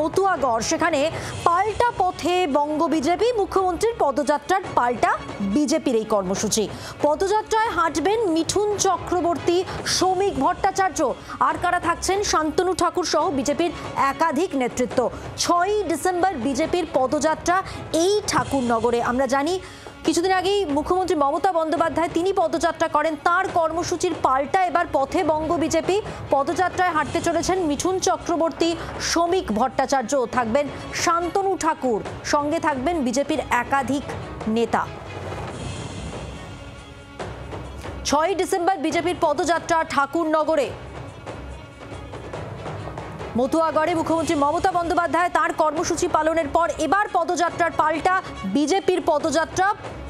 মতুয়াগড়, সেখানে পাল্টা পথে বঙ্গ বিজেপি। মুখ্যমন্ত্রীর পদযাত্রার পাল্টা বিজেপির এই কর্মসূচি। পদযাত্রায় হাঁটবেন মিঠুন চক্রবর্তী, শ্রমিক ভট্টাচার্য, আর কারা থাকছেন শান্তনু ঠাকুর সহ বিজেপির একাধিক নেতৃত্ব। 6ই ডিসেম্বর বিজেপির পদযাত্রা এই ঠাকুরনগরে। আমরা জানি কিছুদিন আগেই মুখ্যমন্ত্রী মমতা বন্দ্যোপাধ্যায় তিনি পদযাত্রা করেন, তার কর্মসূচির পাল্টা এবার পথে বঙ্গ বিজেপি। পদযাত্রায় হাঁটতে চলেছেন মিঠুন চক্রবর্তী, শ্রমিক ভট্টাচার্য, থাকবেন শান্তনু ঠাকুর, সঙ্গে থাকবেন বিজেপির একাধিক নেতা। 6ই ডিসেম্বর বিজেপির পদযাত্রা ঠাকুরনগরে। মতুয়াগড়ে মুখ্যমন্ত্রী মমতা বন্দ্যোপাধ্যায় তার কর্মসূচি পালনের পর এবার পদযাত্রার পাল্টা বিজেপির পদযাত্রা।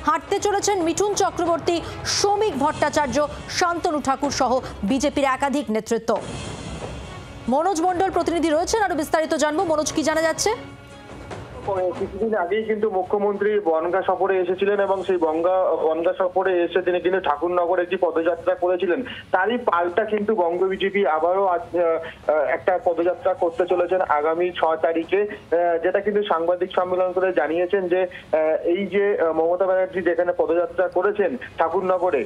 হাঁটতে চলেছেন মিঠুন চক্রবর্তী, শ্রমিক ভট্টাচার্য, শান্তনু ঠাকুর সহ বিজেপির একাধিক নেতৃত্ব। মনোজ মণ্ডল প্রতিনিধি রয়েছেন, আরো বিস্তারিত জানবো। মনোজ, কি জানা যাচ্ছে? কিছুদিন আগেই কিন্তু মুখ্যমন্ত্রী বনগাঁ সফরে এসেছিলেন এবং সেই বনগাঁ সফরে এসে তিনি কিন্তু ঠাকুরনগরে একটি পদযাত্রা করেছিলেন। তারই পাল্টা কিন্তু বঙ্গ বিজেপি আবারও একটা পদযাত্রা করতে চলেছেন আগামী 6 তারিখে, যেটা কিন্তু সাংবাদিক সম্মেলন করে জানিয়েছেন যে এই যে মমতা ব্যানার্জি যেখানে পদযাত্রা করেছেন ঠাকুরনগরে,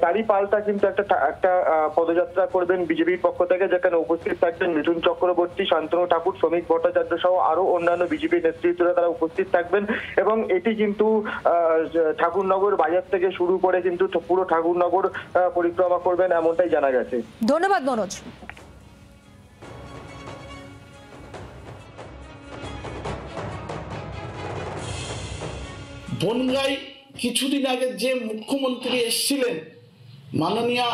তারই পাল্টা কিন্তু একটা পদযাত্রা করবেন বিজেপির পক্ষ থেকে, যেখানে উপস্থিত থাকবেন মিঠুন চক্রবর্তী, শান্তনু ঠাকুর, শ্রমিক ভট্টাচার্য সহ আরো অন্যান্য বিজেপি নেতৃত্ব তারা উপস্থিত থাকবেন। এবং এটি কিন্তু ঠাকুরনগর বাজার থেকে শুরু করে কিন্তু পুরো ঠাকুরনগর পরিক্রমা করবেন, এমনটাই জানা গেছে। ধন্যবাদ মনোজ। বনগাঁয় কিছুদিন আগে যে মুখ্যমন্ত্রী এসেছিলেন মাননীয়া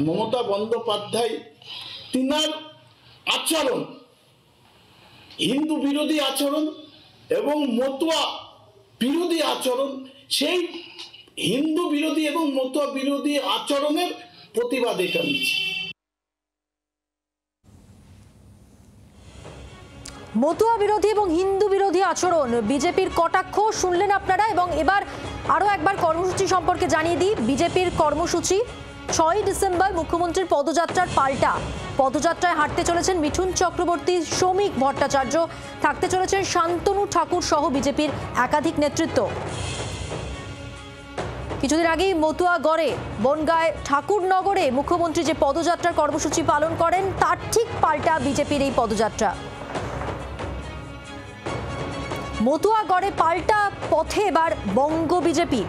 মমতা বন্দ্যোপাধ্যায়, তিনার আচরণ হিন্দু বিরোধী আচরণ এবং মতুয়া বিরোধী আচরণ, সেই হিন্দু বিরোধী এবং মতুয়া বিরোধী আচরণের প্রতিবাদ এটা নিচ্ছে। মতুয়া বিরোধী এবং হিন্দু বিরোধী আচরণ, বিজেপির কটাক্ষ শুনলেন আপনারা। এবং এবার আরো একবার কর্মসূচি সম্পর্কে জানিয়ে দিই। বিজেপির কর্মসূচি 6ই ডিসেম্বর মুখ্যমন্ত্রীর পদযাত্রার পাল্টা। পদযাত্রায় হাঁটতে চলেছেন মিঠুন চক্রবর্তী, শ্রমিক ভট্টাচার্য, থাকতে চলেছেন শান্তনু ঠাকুর সহ বিজেপির একাধিক নেতৃত্ব। কিছুদিন আগেই মতুয়াগড়ে, বনগাঁয়, ঠাকুরনগরে মুখ্যমন্ত্রী যে পদযাত্রার কর্মসূচি পালন করেন তার ঠিক পাল্টা বিজেপির এই পদযাত্রা। মতুয়াগড়ে পাল্টা পথে এবার বঙ্গ বিজেপি।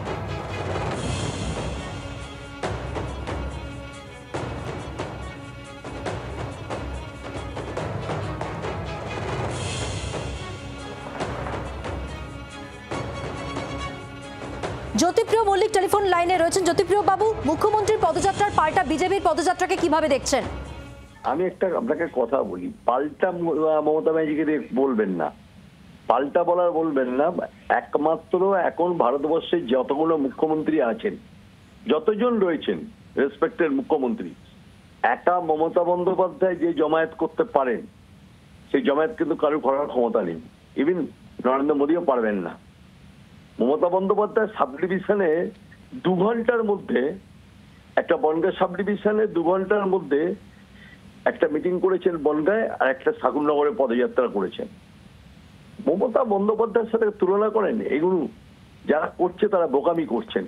জ্যোতিপ্রিয় মল্লিক টেলিফোন লাইনে রয়েছেন। জ্যোতিপ্রিয় বাবু, মুখ্যমন্ত্রীর পদযাত্রার পাল্টা বিজেপির পদযাত্রাকে কিভাবে দেখছেন? আমি আপনাকে কথা বলি, পাল্টা মমতা ব্যানার্জিকে বলবেন না, পাল্টা বলবেন না। একমাত্র এখন ভারতবর্ষে যতগুলো মুখ্যমন্ত্রী আছেন, যতজন রয়েছেন রেসপেক্টেড মুখ্যমন্ত্রী, একা মমতা বন্দ্যোপাধ্যায় যে জমায়েত করতে পারেন সেই জমায়েত কিন্তু কারোর করার ক্ষমতা নেই। ইভেন নরেন্দ্র মোদীও পারবেন না। মমতা বন্দ্যোপাধ্যায় সাব ডিভিশনে 2 ঘন্টার মধ্যে, একটা বনগাঁ সাব ডিভিশনে 2 ঘন্টার মধ্যে একটা মিটিং করেছেন বনগাঁয়, আর একটা ঠাকুরনগরে পদযাত্রা করেছেন। মমতা বন্দ্যোপাধ্যায়ের সাথে তুলনা করেন, এগুলো যারা করছে তারা বোকামি করছেন।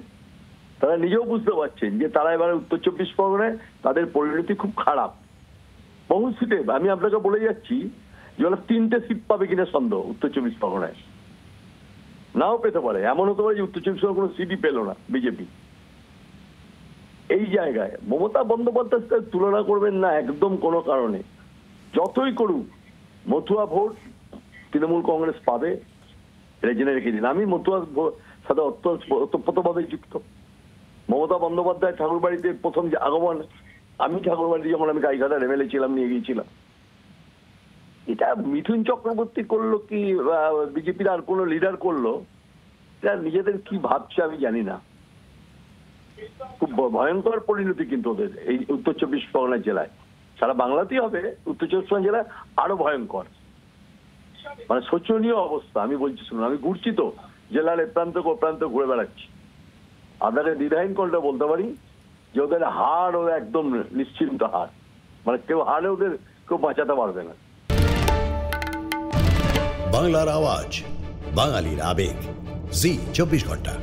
তারা নিজেও বুঝতে পারছেন যে তারা এবারে উত্তর 24 পরগনায় তাদের পরিণতি খুব খারাপ। বহু সিটে আমি আপনাকে বলে যাচ্ছি যে ওরা 3টে সিট পাবে কিনা সন্দেহ উত্তর 24 পরগনায়, নাও পেতে পারে। এমন হতে পারে যে উত্তর 24 পরগনায় কোনো সিটই পেল না বিজেপি। এই জায়গায় মমতা বন্দ্যোপাধ্যায়ের সাথে তুলনা করবেন না একদম কোনো কারণে। যতই করুক মতুয়া ভোট তৃণমূল কংগ্রেস পাবে, এটা জেনে রেখে দিন। আমি মতুয়ার সাথে ওতপ্রোতভাবে যুক্ত। মমতা বন্দ্যোপাধ্যায় ঠাকুরবাড়িতে প্রথম যে আগমন, আমি ঠাকুরবাড়িতে যখন আমি গাইঘাটার এমএলএ ছিলাম নিয়ে গিয়েছিলাম। এটা মিঠুন চক্রবর্তী করলো কি বিজেপির আর কোনো লিডার করলো, এটা নিজেদের কি ভাবছে আমি জানি না। খুব ভয়ঙ্কর পরিণতি কিন্তু ওদের এই উত্তর 24 পরগনা জেলায়, সারা বাংলাতেই হবে, উত্তর 24 পরগনা জেলায় আরো ভয়ঙ্কর, মানে শোচনীয় অবস্থা। আমি বলছি শুনুন, আমি ঘুরছি তো জেলার প্রান্ত প্রান্ত ঘুরে বেড়াচ্ছি। আপনাকে দ্বিধাহীন কোনটা বলতে পারি যে ওদের হার ওদের একদম নিশ্চিন্ত হার, মানে কেউ হারে ওদের কেউ বাঁচাতে পারবে না। বাংলার আওয়াজ, বাঙালির আবেগ, জি 24 ঘন্টা।